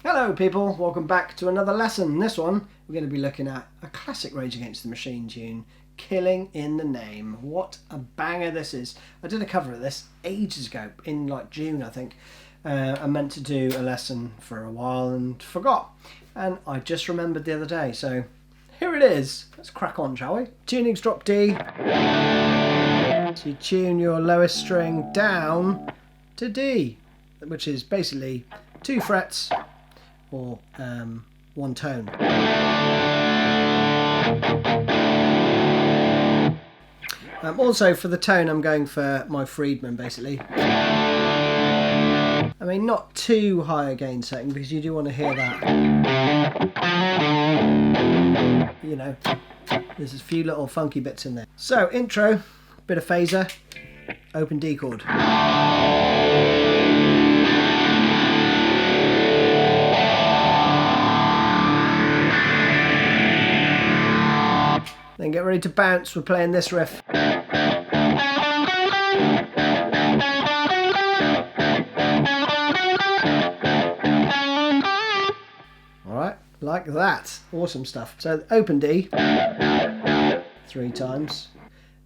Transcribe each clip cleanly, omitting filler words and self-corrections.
Hello people, welcome back to another lesson. This one we're going to be looking at a classic Rage Against the Machine tune, Killing in the Name. What a banger this is. I did a cover of this ages ago, in like June I think. I meant to do a lesson for a while and forgot, and I just remembered the other day, so here it is. Let's crack on, shall we? Tuning's drop D, so you tune your lowest string down to D, which is basically 2 frets or 1 tone. Also for the tone I'm going for my Friedman basically. I mean, not too high a gain setting because you do want to hear that. You know, there's a few little funky bits in there. So intro, bit of phaser, open D chord. Then get ready to bounce, we're playing this riff. Alright, like that. Awesome stuff. So open D 3 times,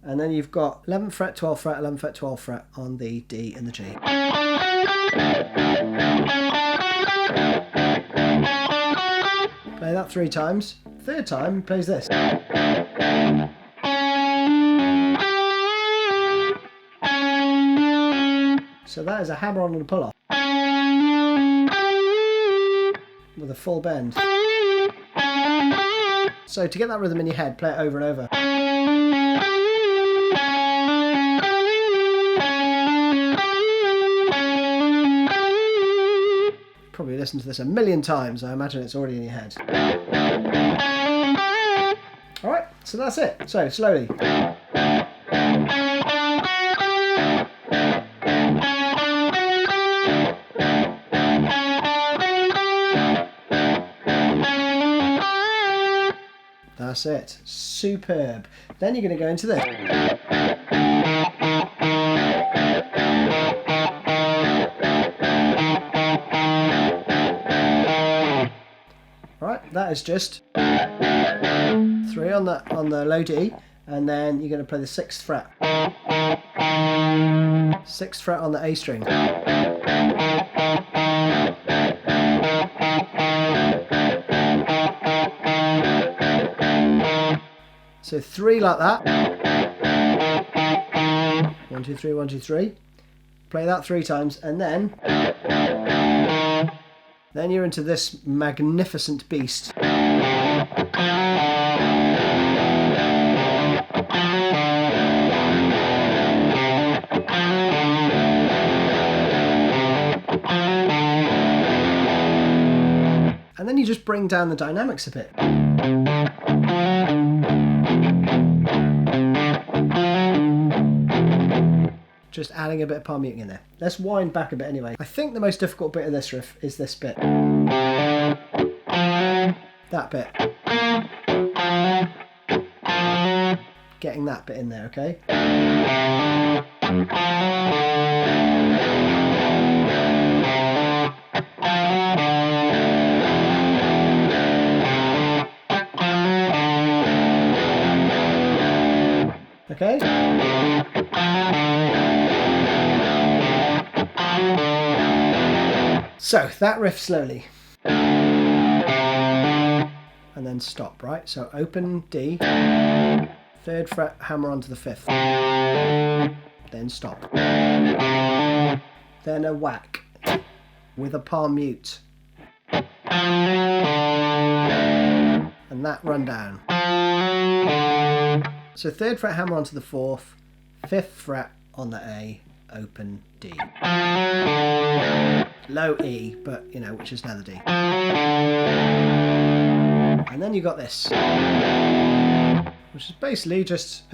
and then you've got 11th fret, 12th fret, 11th fret, 12th fret on the D and the G. Play that 3 times. 3rd time plays this. So that is a hammer on and a pull off with a full bend. So to get that rhythm in your head, play it over and over. Probably listened to this a million times, I imagine it's already in your head. Alright, so that's it. So slowly. That's it. Superb. Then you're going to go into this. Right, that is just 3 on the low D, and then you're going to play the 6th fret. 6th fret on the A string. So 3 like that. 1, 2, 3, 1, 2, 3. Play that 3 times, and then you're into this magnificent beast. And then you just bring down the dynamics a bit. Just adding a bit of palm muting in there. Let's wind back a bit anyway. I think the most difficult bit of this riff is this bit. That bit. Getting that bit in there, okay? Okay? So, that riff slowly. And then stop, right? So open D, 3rd fret, hammer onto the 5th. Then stop. Then a whack with a palm mute. And that run down. So 3rd fret, hammer onto the 4th, 5th fret on the A, open D. Low E, but you know, which is now the D. And then you got this, which is basically just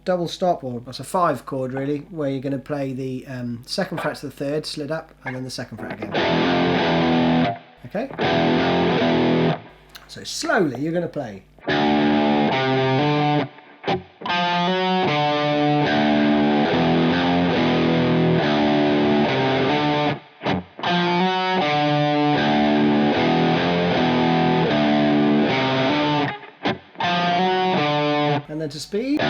double stop, or it's a 5 chord really, where you're going to play the 2nd fret to the 3rd, slid up, and then the 2nd fret again. Okay? So slowly you're going to play. and then to speed.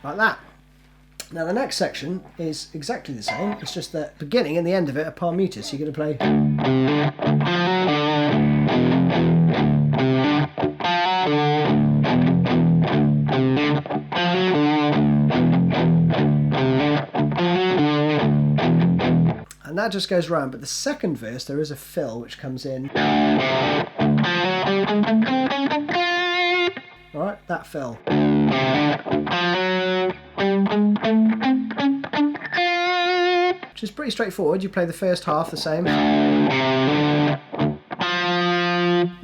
Like that. Now the next section is exactly the same, it's just the beginning and the end of it are palm muted, so you're going to play. And that just goes round, but the second verse there is a fill which comes in. Alright, that fill. Which is pretty straightforward. You play the first half the same. And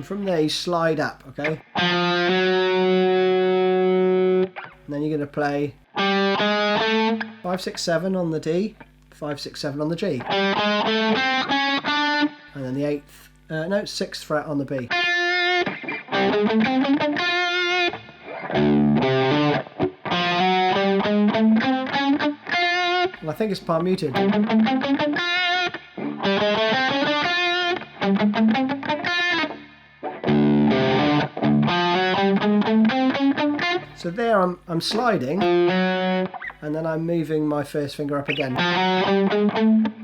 from there you slide up, okay? And then you're going to play 5, 6, 7 on the D, 5, 6, 7 on the G. And then the 6th fret on the B. Well, I think it's palm muted. So there I'm sliding, and then I'm moving my first finger up again.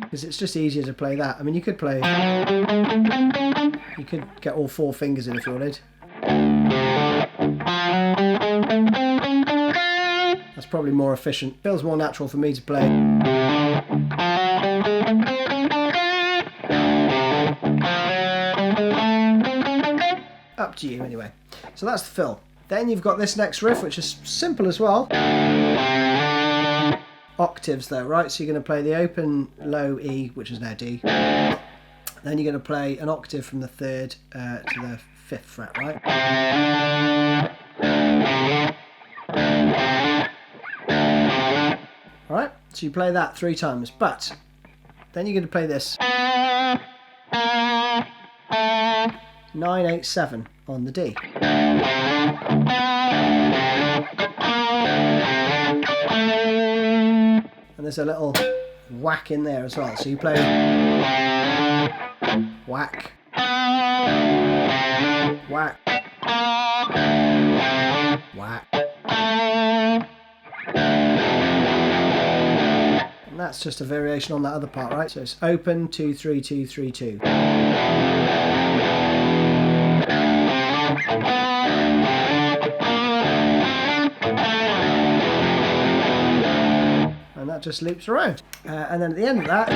Because it's just easier to play that. I mean, you could get all 4 fingers in if you wanted. That's probably more efficient. Feels more natural for me to play. Up to you anyway. So that's the fill. Then you've got this next riff, which is simple as well. Octaves though, right? So you're going to play the open low E, which is now D. Then you're going to play an octave from the 3rd to the 5th fret, right? Alright, so you play that 3 times, but then you're going to play this 9, 8, 7 on the D. And there's a little whack in there as well, so you play whack, whack, whack. And that's just a variation on that other part, right? So it's open, 2, 3, 2, 3, 2. And that just loops around. And then at the end of that,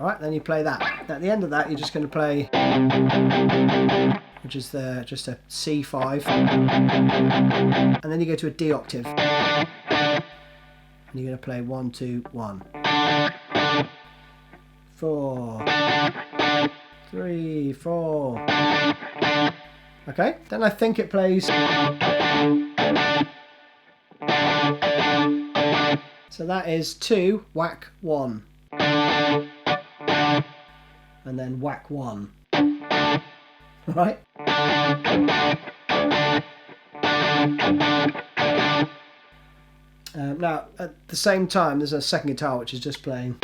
alright, then you play that. At the end of that, you're just going to play, which is just a C5, and then you go to a D octave, and you're going to play 1, 2, 1, 4, 3, 4. Okay, then I think it plays. So that is 2, whack, 1. And then whack 1. Right? Now, at the same time, there's a second guitar which is just playing.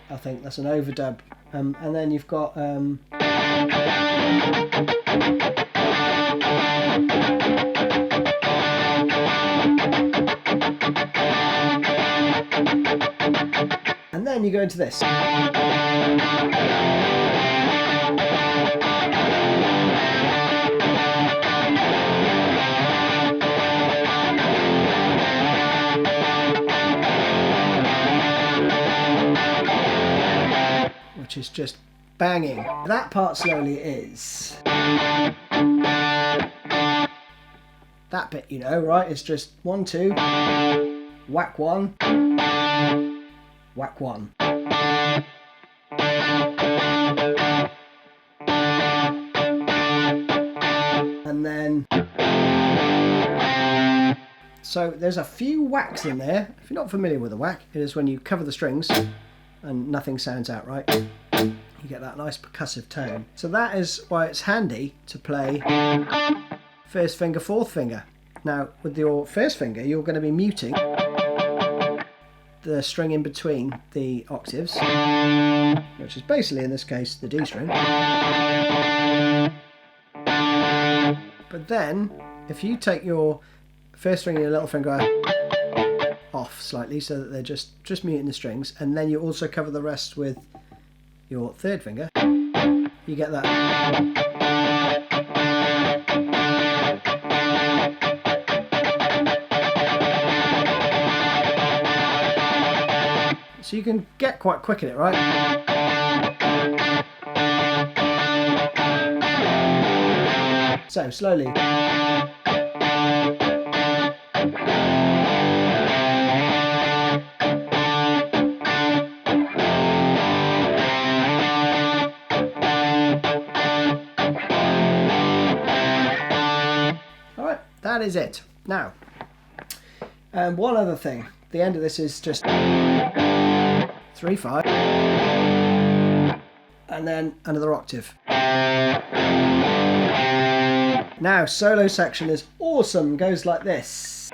I think that's an overdub. And then you've got... and then you go into this. Which is just banging. That part slowly is. That bit, you know, right? It's just 1, 2, whack 1, whack 1. And then So there's a few whacks in there. If you're not familiar with a whack, it is when you cover the strings and nothing sounds out right. You get that nice percussive tone. So that is why it's handy to play first finger, fourth finger. Now with your first finger you're going to be muting the string in between the octaves, which is basically in this case the D string. But then if you take your first string and your little finger off slightly so that they're just muting the strings, and then you also cover the rest with your third finger, you get that. So you can get quite quick at it, right? So slowly. That is it. Now, one other thing. The end of this is just 3/5, and then another octave. Now, solo section is awesome. Goes like this.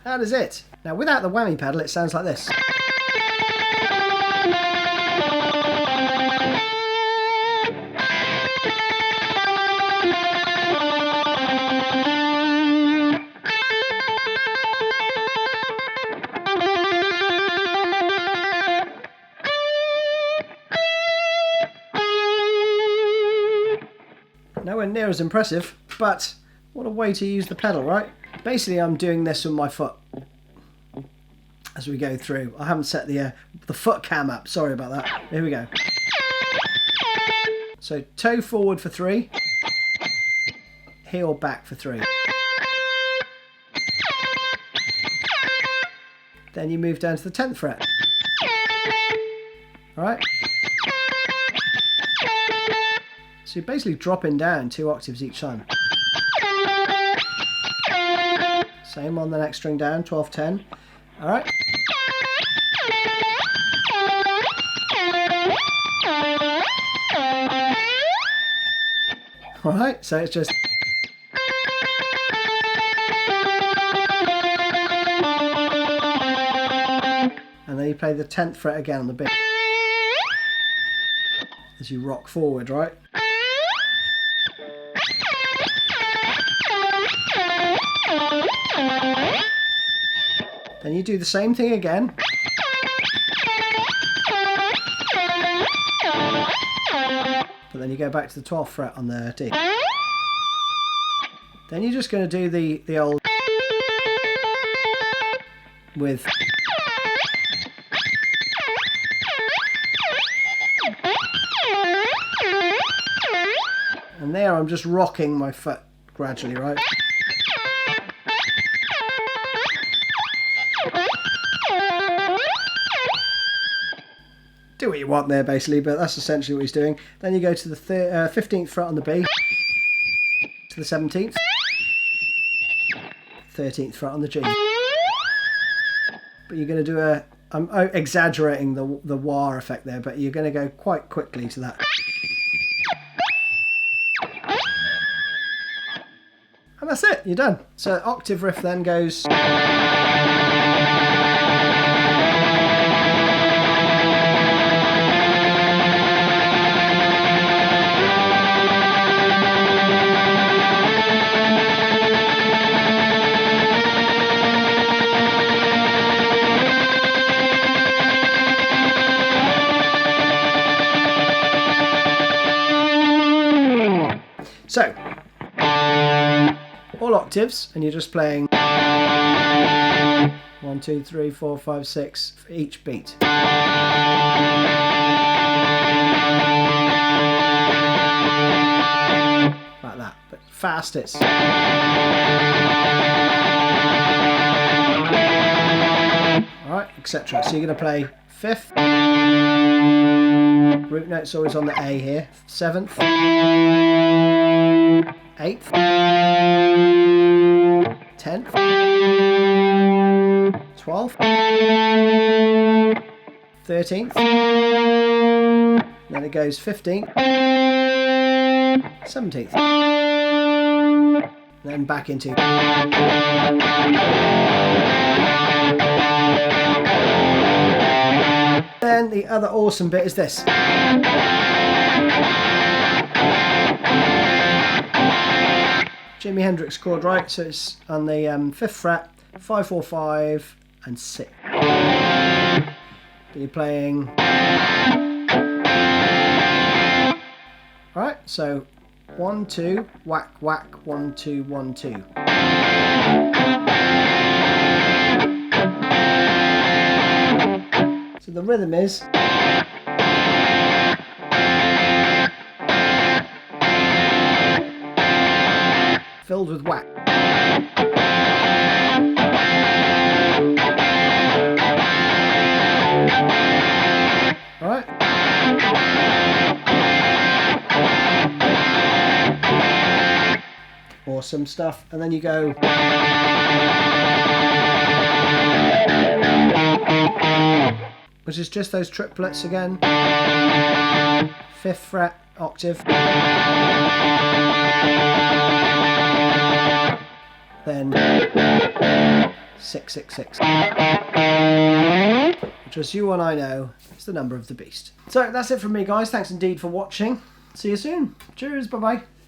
That is it. Now without the whammy pedal it sounds like this. Nowhere near as impressive, but what a way to use the pedal, right? Basically I'm doing this with my foot as we go through. I haven't set the foot cam up, sorry about that. Here we go. So toe forward for 3, heel back for 3. Then you move down to the 10th fret. Alright? So you're basically dropping down 2 octaves each time. Same on the next string down, 12, 10. Alright. Alright, so it's just... And then you play the 10th fret again on the beat. As you rock forward, right? Then you do the same thing again. But then you go back to the 12th fret on the D. Then you're just going to do the old with and there I'm just rocking my foot gradually, right? Do what you want there basically, but that's essentially what he's doing. Then you go to the 15th fret on the B, to the 17th, 13th fret on the G. But you're going to do I'm exaggerating the wah effect there, but you're going to go quite quickly to that. And that's it, you're done. So octave riff then goes... So, all octaves, and you're just playing 1, 2, 3, 4, 5, 6 for each beat. past it. Alright, etc. So you're going to play 5th, root note's always on the A here, 7th, 8th, 10th, 12th, 13th, then it goes 15th, 17th, then back into. Then the other awesome bit is this. Jimi Hendrix chord, right? So it's on the 5th fret, 5, 4, 5 and 6. You're playing. Alright, so 1, 2, whack, whack, 1, 2, 1, 2. So the rhythm is filled with whack. Alright. Awesome stuff. And then you go. Which is just those triplets again. 5th fret, octave. Then 6, 6, 6. Which, as you and I know, is the number of the beast. So that's it from me, guys. Thanks indeed for watching. See you soon. Cheers. Bye bye.